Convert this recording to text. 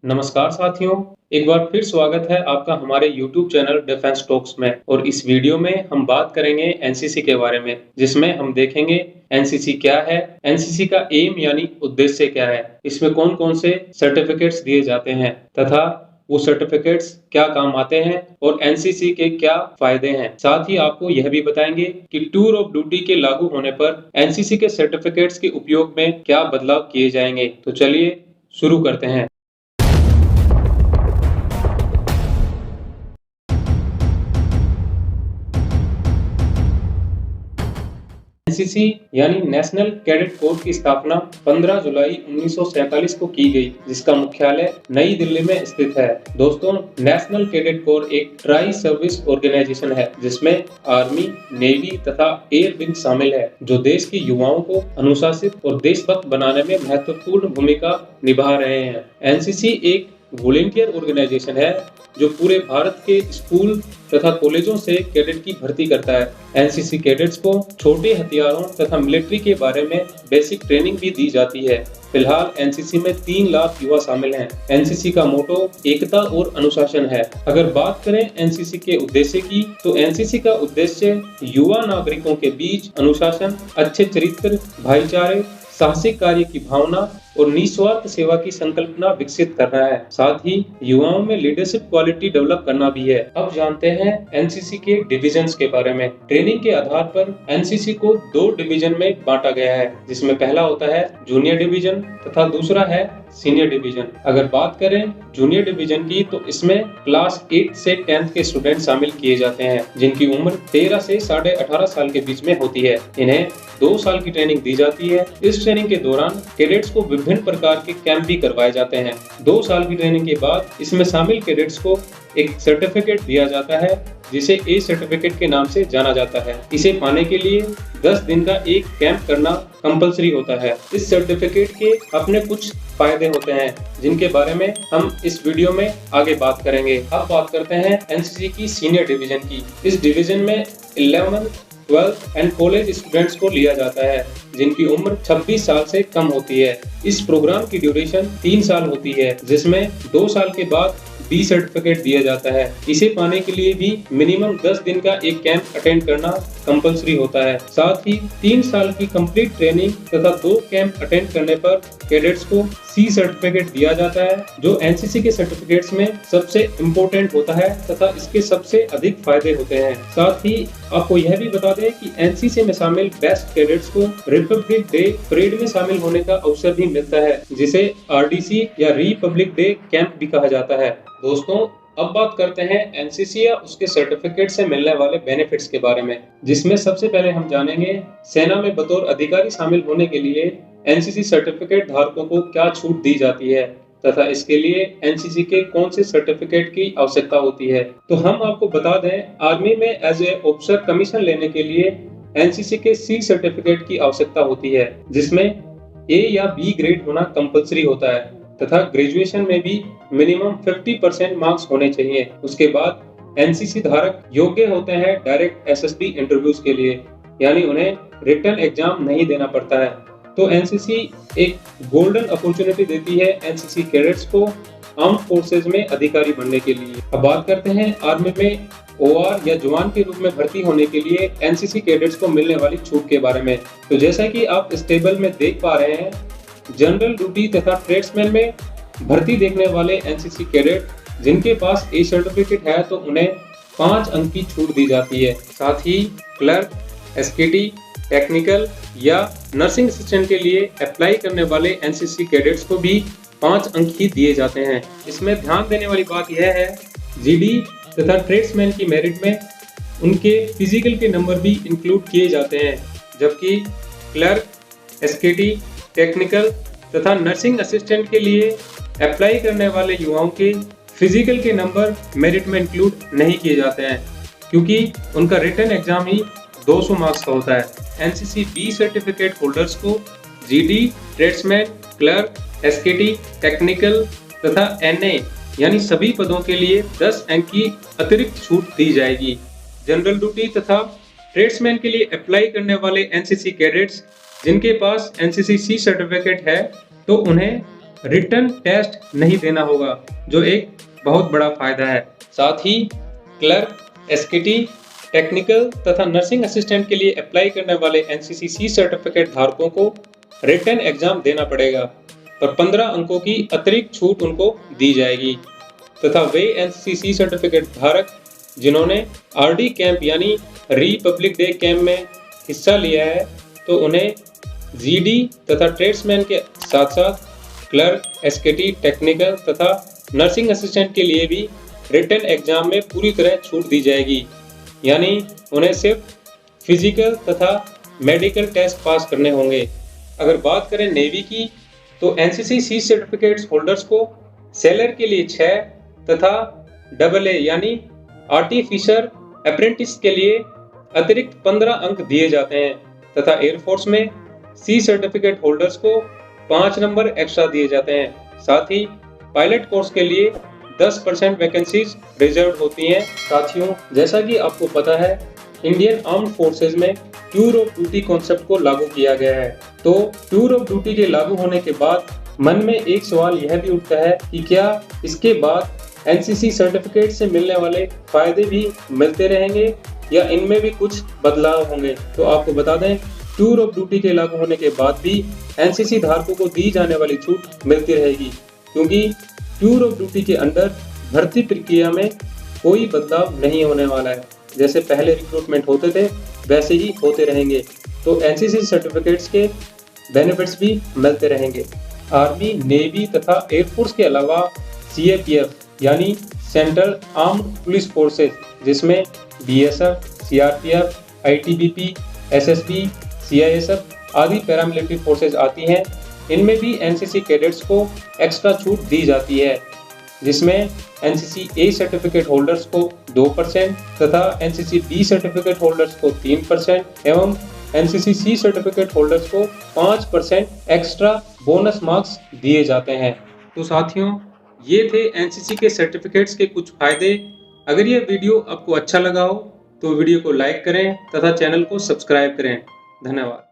नमस्कार साथियों, एक बार फिर स्वागत है आपका हमारे YouTube चैनल डिफेंस टॉक्स में। और इस वीडियो में हम बात करेंगे एनसीसी के बारे में, जिसमें हम देखेंगे एनसीसी क्या है, एनसीसी का एम यानी उद्देश्य क्या है, इसमें कौन-कौन से सर्टिफिकेट्स दिए जाते हैं तथा वो सर्टिफिकेट्स क्या काम आते हैं और एनसीसी के क्या फायदे हैं। साथ ही आपको यह भी बताएंगे कि टूर ऑफ ड्यूटी के लागू होने पर एनसीसी के सर्टिफिकेट्स के उपयोग में क्या बदलाव किए जाएंगे। तो चलिए शुरू करते हैं। एनसीसी यानी नेशनल कैडेट कोर की स्थापना 15 जुलाई 1947 को की गई, जिसका मुख्यालय नई दिल्ली में स्थित है। दोस्तों, नेशनल कैडेट कोर एक ट्राई सर्विस ऑर्गेनाइजेशन है, जिसमें आर्मी, नेवी तथा एयर विंग शामिल है, जो देश के युवाओं को अनुशासित और देशभक्त बनाने में महत्वपूर्ण भूमिका निभा रहे हैं। एनसीसी एक वॉलेंटियर ऑर्गेनाइजेशन है जो पूरे भारत के स्कूल तथा कॉलेजों से कैडेट की भर्ती करता है। एनसीसी कैडेट्स को छोटे हथियारों तथा मिलिट्री के बारे में बेसिक ट्रेनिंग भी दी जाती है। फिलहाल एनसीसी में 3 लाख युवा शामिल हैं। एनसीसी का मोटो एकता और अनुशासन है। अगर बात करें एनसीसी के उद्देश्य की, तो एनसीसी का उद्देश्य युवा नागरिकों के बीच अनुशासन, अच्छे चरित्र, भाईचारे, साहसिक कार्य की भावना और निस्वार्थ सेवा की संकल्पना विकसित करना है। साथ ही युवाओं में लीडरशिप क्वालिटी डेवलप करना भी है। अब जानते हैं एनसीसी के डिविजन्स के बारे में। ट्रेनिंग के आधार पर एनसीसी को 2 डिवीजन में बांटा गया है, जिसमें पहला होता है जूनियर डिवीजन तथा दूसरा है सीनियर डिवीजन। अगर बात करें जूनियर डिवीजन की, तो इसमें क्लास 8 से 10th के स्टूडेंट शामिल किए जाते हैं, जिनकी उम्र 13 से 18.5 साल के बीच में होती है। इन्हें 2 साल की ट्रेनिंग दी जाती है। इस ट्रेनिंग के दौरान कैडेट्स को विभिन्न प्रकार के कैंप भी करवाए जाते हैं। 2 साल की ट्रेनिंग के बाद इसमें शामिल कैडेट्स को एक सर्टिफिकेट दिया जाता है, जिसे ए सर्टिफिकेट के नाम से जाना जाता है। इसे पाने के लिए 10 दिन का एक कैंप करना कंपलसरी होता है। इस सर्टिफिकेट के अपने कुछ फायदे होते हैं, जिनके बारे में हम इस वीडियो में आगे बात करेंगे। अब बात करते हैं एनसीसी की सीनियर डिवीजन की। इस डिवीजन में 11th, 12th and college students को लिया जाता है, जिनकी उम्र 26 साल से कम होती है। इस प्रोग्राम की ड्यूरेशन 3 साल होती है, जिसमें 2 साल के बाद बी सर्टिफिकेट दिया जाता है। इसे पाने के लिए भी मिनिमम 10 दिन का एक कैंप अटेंड करना कंपलसरी होता है। साथ ही 3 साल की कंप्लीट ट्रेनिंग तथा 2 कैंप अटेंड करने पर कैडेट्स को सी सर्टिफिकेट दिया जाता है, जो एनसीसी के सर्टिफिकेट्स में सबसे इम्पोर्टेंट होता है तथा इसके सबसे अधिक फायदे होते हैं। साथ ही आपको यह भी बता दें कि एनसीसी में शामिल बेस्ट कैडेट्स को रिपब्लिक डे परेड में शामिल होने का अवसर भी मिलता है, जिसे आरडीसी या रिपब्लिक डे कैंप भी कहा जाता है। दोस्तों, अब बात करते हैं एनसीसी या उसके सर्टिफिकेट से मिलने वाले बेनिफिट्स के बारे में, जिसमें सबसे पहले हम जानेंगे सेना में बतौर अधिकारी शामिल होने के लिए एनसीसी सर्टिफिकेट धारकों को क्या छूट दी जाती है तथा इसके लिए एनसीसी के कौन से सर्टिफिकेट की आवश्यकता होती है। तो हम आपको बता दें, आर्मी में एज ए ऑफिसर कमीशन लेने के लिए एनसीसी के सी सर्टिफिकेट की आवश्यकता होती है, जिसमें ए या बी ग्रेड होना कंपलसरी होता है तथा ग्रेजुएशन में भी मिनिमम 50% मार्क्स होने चाहिए। उसके बाद एनसीसी धारक योग्य होते हैं डायरेक्ट एसएसबी इंटरव्यूज के लिए, यानी उन्हें रिटन एग्जाम नहीं देना पड़ता है। तो एनसीसी एक गोल्डन अपॉर्चुनिटी देती है एनसीसी कैडेट्स को आर्म्ड फोर्सेज में अधिकारी बनने के लिए। अब बात करते हैं आर्मी में ओआर या जवान के रूप में भर्ती होने के लिए एनसीसी कैडेट्स को मिलने वाली छूट के बारे में। तो जैसा कि आप इस टेबल में देख पा रहे हैं, जनरल ड्यूटी तथा ट्रेड्समैन में भर्ती देखने वाले एनसीसी कैडेट जिनके पास ए सर्टिफिकेट है, तो उन्हें 5 अंक की छूट दी जाती है। साथ ही क्लर्क, एसकेटी, टेक्निकल या नर्सिंग असिस्टेंट के लिए अप्लाई करने वाले एनसीसी कैडेट्स को भी 5 अंक ही दिए जाते हैं। इसमें ध्यान देने वाली बात यह है, जीडी तथा ट्रेड्समैन की मेरिट में उनके फिजिकल के नंबर भी इंक्लूड किए जाते हैं, जबकि क्लर्क, एसकेटी, टेक्निकल तथा नर्सिंग असिस्टेंट के लिए अप्लाई करने वाले युवाओं के फिजिकल के नंबर मेरिट में इंक्लूड नहीं किए जाते हैं, क्योंकि उनका रिटन एग्जाम ही 200 मार्क्स का होता है। एनसीसी बी सर्टिफिकेट होल्डर्स को जीडी, ट्रेड्समैन, क्लर्क, एसकेटी, टेक्निकल तथा एनए यानी सभी पदों के लिए 10 अंक की अतिरिक्त छूट दी जाएगी। जनरल ड्यूटी तथा ट्रेड्समैन के लिए अप्लाई करने वाले एनसीसी कैडेट्स जिनके पास एनसीसी सी सर्टिफिकेट है, तो उन्हें रिटन टेस्ट नहीं देना होगा, जो एक बहुत बड़ा फायदा है। साथ ही क्लर्क, एसकेटी, टेक्निकल तथा नर्सिंग असिस्टेंट के लिए अप्लाई करने वाले एनसीसी सी सर्टिफिकेट धारकों को रिटन एग्जाम देना पड़ेगा, पर 15 अंकों की अतिरिक्त छूट उनको दी जाएगी। तथा वे एनसीसी सर्टिफिकेट धारक जिन्होंने आरडी कैंप यानी रिपब्लिक डे कैंप में हिस्सा लिया है, तो उन्हें जीडी तथा ट्रेड्समैन के साथ साथ क्लर्क, एसकेटी, टेक्निकल तथा नर्सिंग असिस्टेंट के लिए भी रिटन एग्जाम में पूरी तरह छूट दी जाएगी। यानी उन्हें सिर्फ फिजिकल तथा मेडिकल टेस्ट पास करने होंगे। अगर बात करें नेवी की, तो एनसीसी सी सर्टिफिकेट्स होल्डर्स को सेलर के लिए 6 तथा AA यानी आर्टिफिशियर अप्रेंटिस के लिए अतिरिक्त 15 अंक दिए जाते हैं तथा एयरफोर्स में सी सर्टिफिकेट होल्डर्स को 5 नंबर एक्स्ट्रा दिए जाते हैं। साथ ही पायलट कोर्स के लिए 10% वैकेंसीज रिजर्व होती हैं। साथियों, जैसा कि आपको पता है, इंडियन आर्म्ड फोर्सेज में टूर ऑफ ड्यूटी कॉन्सेप्ट को लागू किया गया है। तो टूर ऑफ ड्यूटी के लागू होने के बाद मन में एक सवाल यह भी उठता है कि क्या इसके बाद एनसीसी सर्टिफिकेट से मिलने वाले फायदे भी मिलते रहेंगे या इनमें भी कुछ बदलाव होंगे। तो आपको बता दें, टूर ऑफ ड्यूटी के लागू होने के बाद भी एनसीसी धारकों को दी जाने वाली छूट मिलती रहेगी, क्योंकि टूर ऑफ ड्यूटी के अंदर भर्ती प्रक्रिया में कोई बदलाव नहीं होने वाला है। जैसे पहले रिक्रूटमेंट होते थे वैसे ही होते रहेंगे। तो एनसीसी सर्टिफिकेट्स के बेनिफिट्स भी मिलते रहेंगे। आर्मी, नेवी तथा एयरफोर्स के अलावा सीएपीएफ यानी सेंट्रल आर्म्ड पुलिस फोर्सेज, जिसमें BSF, CRPF, ITBP, SSB, CISF आदि पैरामिलिट्री फोर्सेज आती हैं, इनमें भी एनसीसी कैडेट्स को एक्स्ट्रा छूट दी जाती है, जिसमें एनसीसी ए सर्टिफिकेट होल्डर्स को 2% तथा एनसीसी बी सर्टिफिकेट होल्डर्स को 3% एवं एनसीसी सी सर्टिफिकेट होल्डर्स को 5% एक्स्ट्रा बोनस मार्क्स दिए जाते हैं। तो साथियों, ये थे एनसीसी के सर्टिफिकेट्स के कुछ फायदे। अगर ये वीडियो आपको अच्छा लगा हो तो वीडियो को लाइक करें तथा चैनल को सब्सक्राइब करें। धन्यवाद।